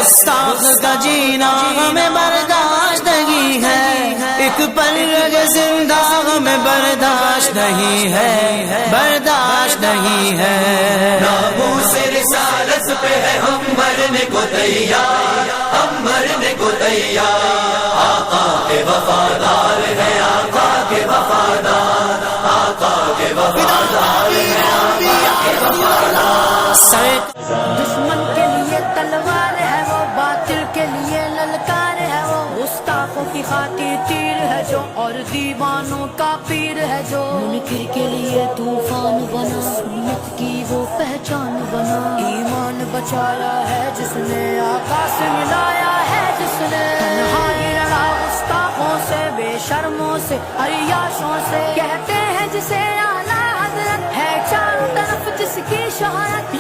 گستاخ کا جینا ہمیں برداشت نہیں ہے، ایک پل لگے زندہ ہمیں برداشت نہیں ہے، برداشت نہیں ہے۔ ناموس رسالت پہ ہے ہم مرنے کو تیار، ہم مرنے کو تیار، آقا کے وفادار ہیں، آقا کے وفادار، آقا کے وفادار ہیں، آقا کے وفادار۔ دشمن کے لیے تلوار ہے وہ، باطل کے لیے للکار ہے وہ، گستاخوں کی خاطر تیر ہے جو، اور دیوانوں کا پیر ہے جو، منکر کے لیے طوفان بنا، سنت کی وہ پہچان بنا، ایمان بچایا ہے جس نے، آقا سے ملایا ہے جس نے، تنہائی لڑا گستاخوں سے، بے شرموں سے، عیاشوں سے، کہتے ہیں جسے اعلیٰ حضرت ہے، چاروں طرف جس کی شہرت،